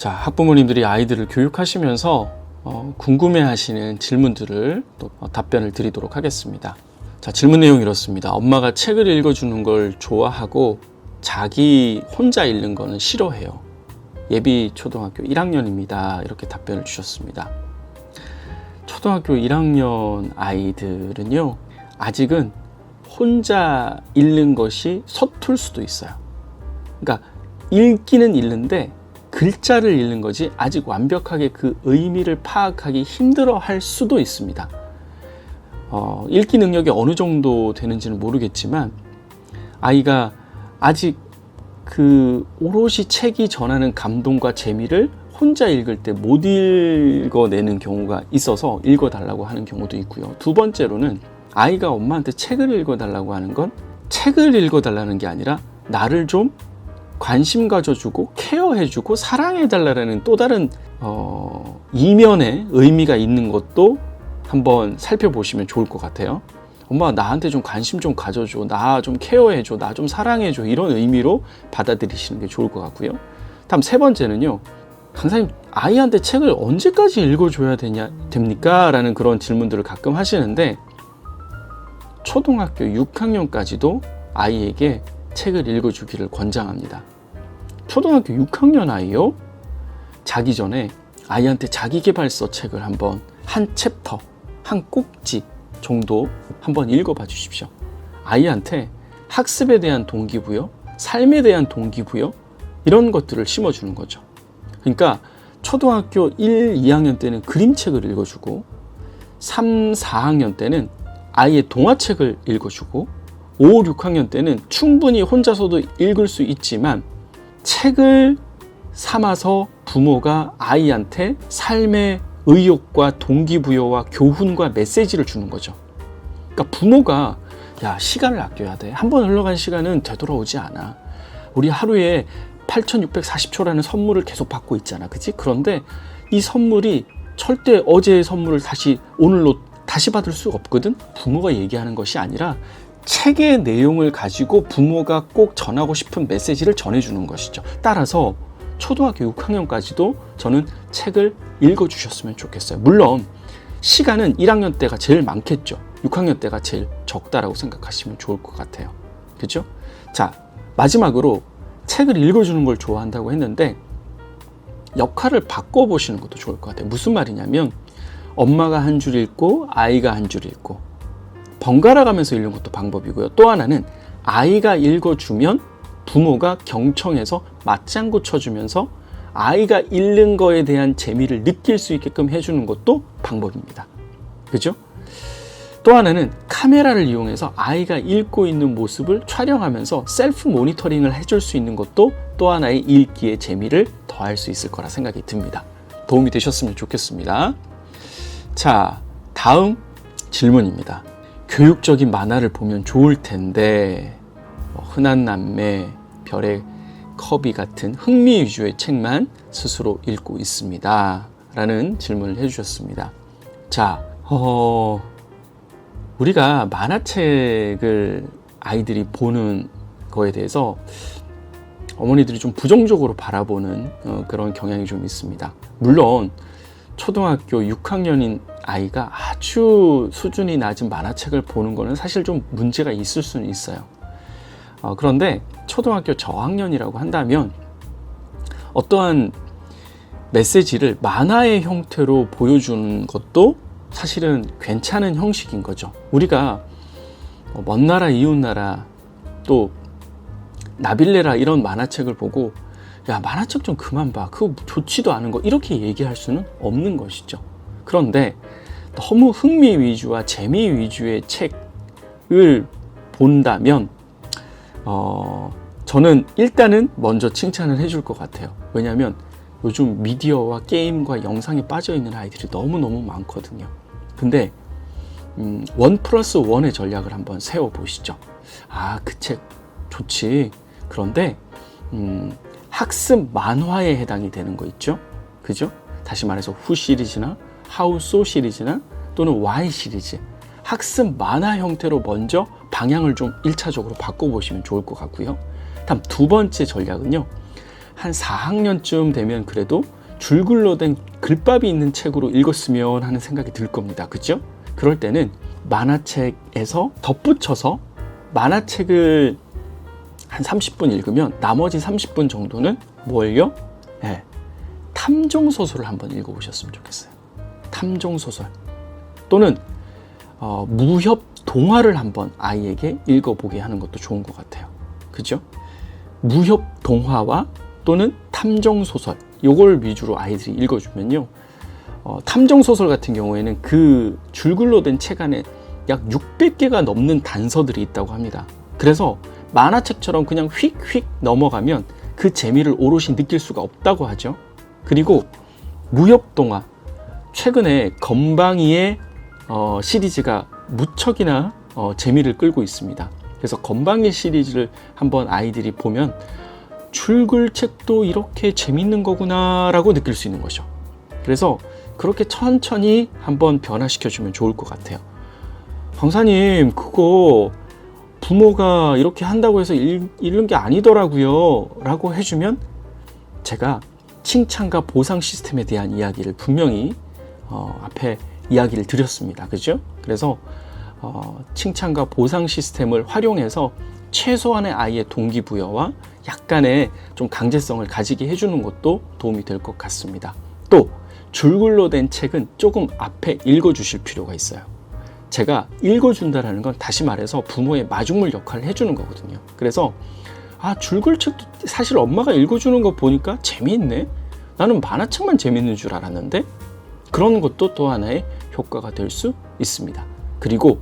자, 학부모님들이 아이들을 교육하시면서 궁금해하시는 질문들을 또 답변을 드리도록 하겠습니다. 자, 질문 내용 이렇습니다. 엄마가 책을 읽어주는 걸 좋아하고 자기 혼자 읽는 거는 싫어해요. 예비 초등학교 1학년입니다. 이렇게 답변을 주셨습니다. 초등학교 1학년 아이들은요, 아직은 혼자 읽는 것이 서툴 수도 있어요. 그러니까 읽기는 읽는데 글자를 읽는 거지 아직 완벽하게 그 의미를 파악하기 힘들어 할 수도 있습니다. 읽기 능력이 어느 정도 되는지는 모르겠지만 아이가 아직 그 오롯이 책이 전하는 감동과 재미를 혼자 읽을 때 못 읽어내는 경우가 있어서 읽어달라고 하는 경우도 있고요. 두 번째로는 아이가 엄마한테 책을 읽어달라고 하는 건 책을 읽어달라는 게 아니라 나를 좀 관심 가져주고 케어해주고 사랑해달라는 또 다른 이면의 의미가 있는 것도 한번 살펴보시면 좋을 것 같아요. 엄마 나한테 좀 관심 좀 가져줘, 나 좀 케어해줘, 나 좀 사랑해줘, 이런 의미로 받아들이시는 게 좋을 것 같고요. 다음 세 번째는요, 강사님 아이한테 책을 언제까지 읽어줘야 됩니까? 라는 그런 질문들을 가끔 하시는데 초등학교 6학년까지도 아이에게 책을 읽어주기를 권장합니다. 초등학교 6학년 아이요? 자기 전에 아이한테 자기계발서 책을 한번 한 챕터, 한 꼭지 정도 한번 읽어봐 주십시오. 아이한테 학습에 대한 동기부여, 삶에 대한 동기부여, 이런 것들을 심어주는 거죠. 그러니까 초등학교 1, 2학년 때는 그림책을 읽어주고 3, 4학년 때는 아이의 동화책을 읽어주고 5, 6학년 때는 충분히 혼자서도 읽을 수 있지만 책을 삼아서 부모가 아이한테 삶의 의욕과 동기부여와 교훈과 메시지를 주는 거죠. 그러니까 부모가 야, 시간을 아껴야 돼. 한 번 흘러간 시간은 되돌아오지 않아. 우리 하루에 8640초라는 선물을 계속 받고 있잖아. 그치? 그런데 이 선물이 절대 어제의 선물을 다시 오늘로 다시 받을 수 없거든. 부모가 얘기하는 것이 아니라 책의 내용을 가지고 부모가 꼭 전하고 싶은 메시지를 전해주는 것이죠. 따라서 초등학교 6학년까지도 저는 책을 읽어주셨으면 좋겠어요. 물론 시간은 1학년 때가 제일 많겠죠. 6학년 때가 제일 적다라고 생각하시면 좋을 것 같아요. 그죠? 자, 마지막으로 책을 읽어주는 걸 좋아한다고 했는데 역할을 바꿔보시는 것도 좋을 것 같아요. 무슨 말이냐면 엄마가 한 줄 읽고 아이가 한 줄 읽고 번갈아 가면서 읽는 것도 방법이고요. 또 하나는 아이가 읽어주면 부모가 경청해서 맞장구 쳐주면서 아이가 읽는 거에 대한 재미를 느낄 수 있게끔 해주는 것도 방법입니다. 그죠? 또 하나는 카메라를 이용해서 아이가 읽고 있는 모습을 촬영하면서 셀프 모니터링을 해줄 수 있는 것도 또 하나의 읽기의 재미를 더할 수 있을 거라 생각이 듭니다. 도움이 되셨으면 좋겠습니다. 자, 다음 질문입니다. 교육적인 만화를 보면 좋을 텐데 흔한 남매, 별의 커비 같은 흥미 위주의 책만 스스로 읽고 있습니다. 라는 질문을 해주셨습니다. 자, 우리가 만화책을 아이들이 보는 거에 대해서 어머니들이 좀 부정적으로 바라보는 그런 경향이 좀 있습니다. 물론 초등학교 6학년인 아이가 아주 수준이 낮은 만화책을 보는 거는 사실 좀 문제가 있을 수는 있어요. 그런데 초등학교 저학년이라고 한다면 어떠한 메시지를 만화의 형태로 보여주는 것도 사실은 괜찮은 형식인 거죠. 우리가 먼 나라 이웃 나라 또 나빌레라 이런 만화책을 보고 야, 만화책 좀 그만 봐, 그거 좋지도 않은 거, 이렇게 얘기할 수는 없는 것이죠. 그런데 너무 흥미 위주와 재미 위주의 책을 본다면 저는 일단은 먼저 칭찬을 해줄 것 같아요. 왜냐하면 요즘 미디어와 게임과 영상에 빠져 있는 아이들이 너무너무 많거든요. 근데 1+1의 전략을 한번 세워보시죠. 아, 그 책 좋지. 그런데 학습 만화에 해당이 되는 거 있죠? 그죠? 다시 말해서 후 시리즈나 하우 소 시리즈나 또는 Y 시리즈, 학습 만화 형태로 먼저 방향을 좀 1차적으로 바꿔보시면 좋을 것 같고요. 다음 두 번째 전략은요, 한 4학년쯤 되면 그래도 줄글로 된 글밥이 있는 책으로 읽었으면 하는 생각이 들 겁니다. 그죠? 그럴 때는 만화책에서 덧붙여서 만화책을 한 30분 읽으면 나머지 30분 정도는 뭘요? 네, 탐정소설을 한번 읽어보셨으면 좋겠어요. 탐정소설 또는 무협 동화를 한번 아이에게 읽어보게 하는 것도 좋은 것 같아요. 그죠? 무협 동화와 또는 탐정소설 요걸 위주로 아이들이 읽어주면요, 탐정소설 같은 경우에는 그 줄글로 된 책 안에 약 600개가 넘는 단서들이 있다고 합니다. 그래서 만화책처럼 그냥 휙휙 넘어가면 그 재미를 오롯이 느낄 수가 없다고 하죠. 그리고 무협동화, 최근에 건방이의 시리즈가 무척이나 재미를 끌고 있습니다. 그래서 건방이 시리즈를 한번 아이들이 보면 줄글책도 이렇게 재밌는 거구나 라고 느낄 수 있는 거죠. 그래서 그렇게 천천히 한번 변화시켜주면 좋을 것 같아요. 강사님, 그거 부모가 이렇게 한다고 해서 읽는 게 아니더라고요 라고 해주면 제가 칭찬과 보상 시스템에 대한 이야기를 분명히 앞에 이야기를 드렸습니다. 그죠? 그래서 칭찬과 보상 시스템을 활용해서 최소한의 아이의 동기부여와 약간의 좀 강제성을 가지게 해주는 것도 도움이 될 것 같습니다. 또 줄글로 된 책은 조금 앞에 읽어주실 필요가 있어요. 제가 읽어준다라는 건 다시 말해서 부모의 마중물 역할을 해주는 거거든요. 그래서 줄글책도 사실 엄마가 읽어주는 거 보니까 재미있네? 나는 만화책만 재미있는 줄 알았는데? 그런 것도 또 하나의 효과가 될 수 있습니다. 그리고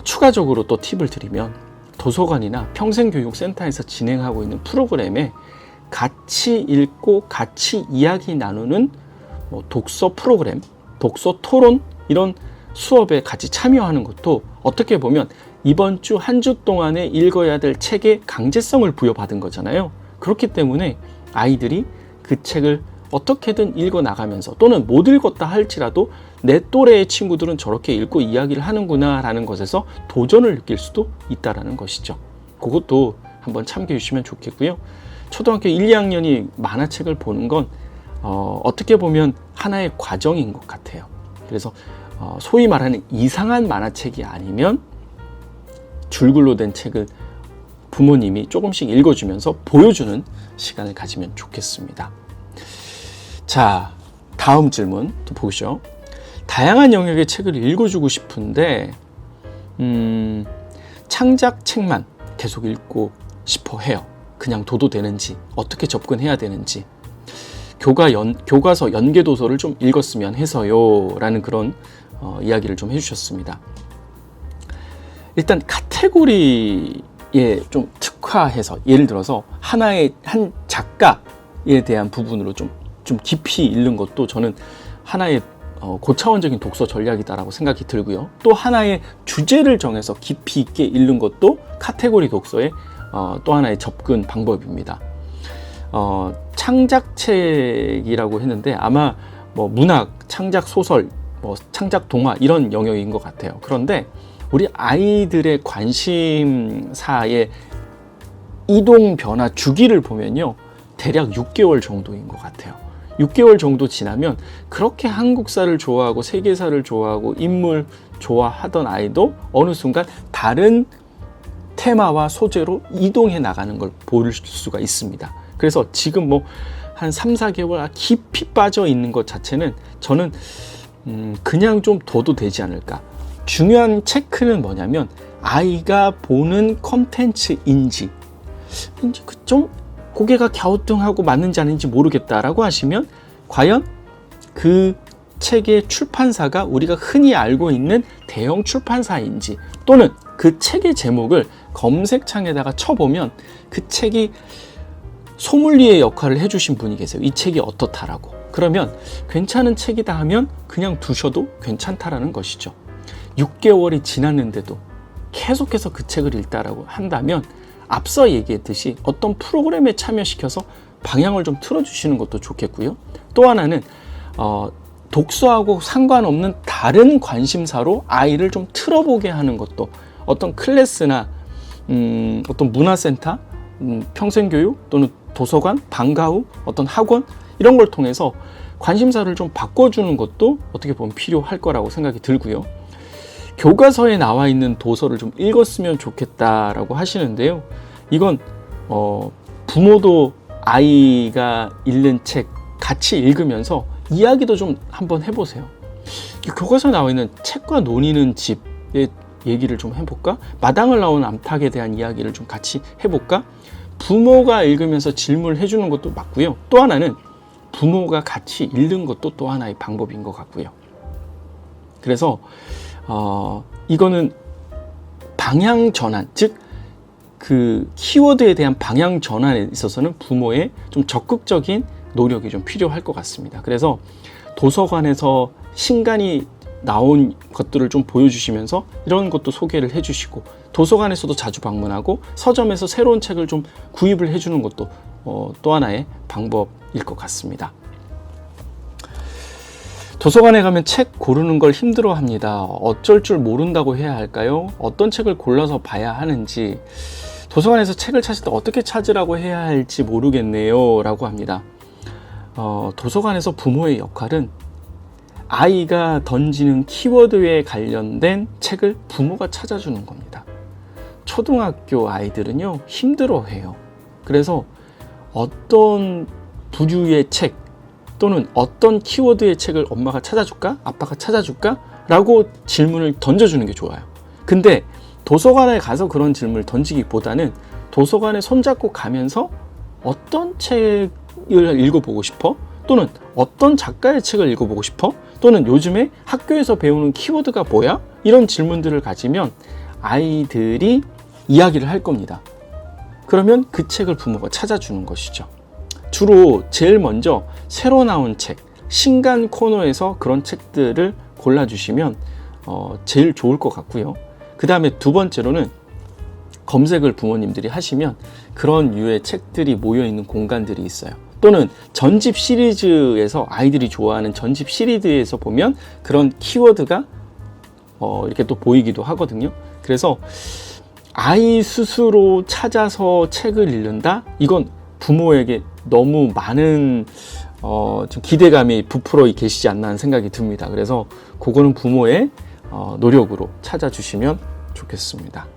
추가적으로 또 팁을 드리면 도서관이나 평생교육센터에서 진행하고 있는 프로그램에 같이 읽고 같이 이야기 나누는 독서 프로그램, 독서 토론 이런 수업에 같이 참여하는 것도 어떻게 보면 이번 주 한 주 동안에 읽어야 될 책에 강제성을 부여받은 거잖아요. 그렇기 때문에 아이들이 그 책을 어떻게든 읽어 나가면서 또는 못 읽었다 할지라도 내 또래의 친구들은 저렇게 읽고 이야기를 하는구나 라는 것에서 도전을 느낄 수도 있다는 것이죠. 그것도 한번 참고해 주시면 좋겠고요. 초등학교 1, 2학년이 만화책을 보는 건 어떻게 보면 하나의 과정인 것 같아요. 그래서 소위 말하는 이상한 만화책이 아니면 줄글로 된 책을 부모님이 조금씩 읽어주면서 보여주는 시간을 가지면 좋겠습니다. 자, 다음 질문 또 보시죠. 다양한 영역의 책을 읽어주고 싶은데 창작책만 계속 읽고 싶어 해요. 그냥 둬도 되는지, 어떻게 접근해야 되는지, 교과서 연계도서를 좀 읽었으면 해서요 라는 그런 이야기를 좀 해주셨습니다. 일단 카테고리에 좀 특화해서 예를 들어서 한 작가에 대한 부분으로 좀 깊이 읽는 것도 저는 하나의 고차원적인 독서 전략이다라고 생각이 들고요. 또 하나의 주제를 정해서 깊이 있게 읽는 것도 카테고리 독서의 또 하나의 접근 방법입니다. 창작책이라고 했는데 아마 문학, 창작 소설, 창작 동화 이런 영역인 것 같아요. 그런데 우리 아이들의 관심사의 이동 변화 주기를 보면요, 대략 6개월 정도인 것 같아요. 6개월 정도 지나면 그렇게 한국사를 좋아하고 세계사를 좋아하고 인물 좋아하던 아이도 어느 순간 다른 테마와 소재로 이동해 나가는 걸 볼 수가 있습니다. 그래서 지금 한 3, 4개월 깊이 빠져 있는 것 자체는 저는 그냥 좀 둬도 되지 않을까. 중요한 체크는 뭐냐면 아이가 보는 컨텐츠인지 좀 고개가 갸우뚱하고 맞는지 아닌지 모르겠다라고 하시면 과연 그 책의 출판사가 우리가 흔히 알고 있는 대형 출판사인지, 또는 그 책의 제목을 검색창에다가 쳐보면 그 책이 소믈리에 역할을 해주신 분이 계세요. 이 책이 어떻다라고. 그러면 괜찮은 책이다 하면 그냥 두셔도 괜찮다라는 것이죠. 6개월이 지났는데도 계속해서 그 책을 읽다라고 한다면 앞서 얘기했듯이 어떤 프로그램에 참여시켜서 방향을 좀 틀어주시는 것도 좋겠고요. 또 하나는 독서하고 상관없는 다른 관심사로 아이를 좀 틀어보게 하는 것도, 어떤 클래스나 어떤 문화센터, 평생교육 또는 도서관, 방과 후 어떤 학원 이런 걸 통해서 관심사를 좀 바꿔주는 것도 어떻게 보면 필요할 거라고 생각이 들고요. 교과서에 나와 있는 도서를 좀 읽었으면 좋겠다라고 하시는데요. 이건 부모도 아이가 읽는 책 같이 읽으면서 이야기도 좀 한번 해보세요. 교과서에 나와 있는 책과 논의는 집의 얘기를 좀 해볼까? 마당을 나오는 암탉에 대한 이야기를 좀 같이 해볼까? 부모가 읽으면서 질문을 해주는 것도 맞고요. 또 하나는 부모가 같이 읽는 것도 또 하나의 방법인 것 같고요. 그래서 이거는 방향 전환, 즉 그 키워드에 대한 방향 전환에 있어서는 부모의 좀 적극적인 노력이 좀 필요할 것 같습니다. 그래서 도서관에서 신간이 나온 것들을 좀 보여주시면서 이런 것도 소개를 해주시고, 도서관에서도 자주 방문하고 서점에서 새로운 책을 좀 구입을 해주는 것도 또 하나의 방법일 것 같습니다. 도서관에 가면 책 고르는 걸 힘들어합니다. 어쩔 줄 모른다고 해야 할까요? 어떤 책을 골라서 봐야 하는지, 도서관에서 책을 찾을 때 어떻게 찾으라고 해야 할지 모르겠네요 라고 합니다. 도서관에서 부모의 역할은 아이가 던지는 키워드에 관련된 책을 부모가 찾아주는 겁니다. 초등학교 아이들은요, 힘들어해요. 그래서 어떤 부류의 책 또는 어떤 키워드의 책을 엄마가 찾아줄까? 아빠가 찾아줄까? 라고 질문을 던져주는 게 좋아요. 근데 도서관에 가서 그런 질문을 던지기보다는 도서관에 손잡고 가면서 어떤 책을 읽어보고 싶어? 또는 어떤 작가의 책을 읽어보고 싶어? 또는 요즘에 학교에서 배우는 키워드가 뭐야? 이런 질문들을 가지면 아이들이 이야기를 할 겁니다. 그러면 그 책을 부모가 찾아주는 것이죠. 주로 제일 먼저 새로 나온 책, 신간 코너에서 그런 책들을 골라주시면 제일 좋을 것 같고요. 그 다음에 두 번째로는 검색을 부모님들이 하시면 그런 류의 책들이 모여있는 공간들이 있어요. 또는 전집 시리즈에서, 아이들이 좋아하는 전집 시리즈에서 보면 그런 키워드가 이렇게 또 보이기도 하거든요. 그래서 아이 스스로 찾아서 책을 읽는다? 이건 부모에게 너무 많은 좀 기대감이 부풀어 계시지 않나 하는 생각이 듭니다. 그래서 그거는 부모의 노력으로 찾아주시면 좋겠습니다.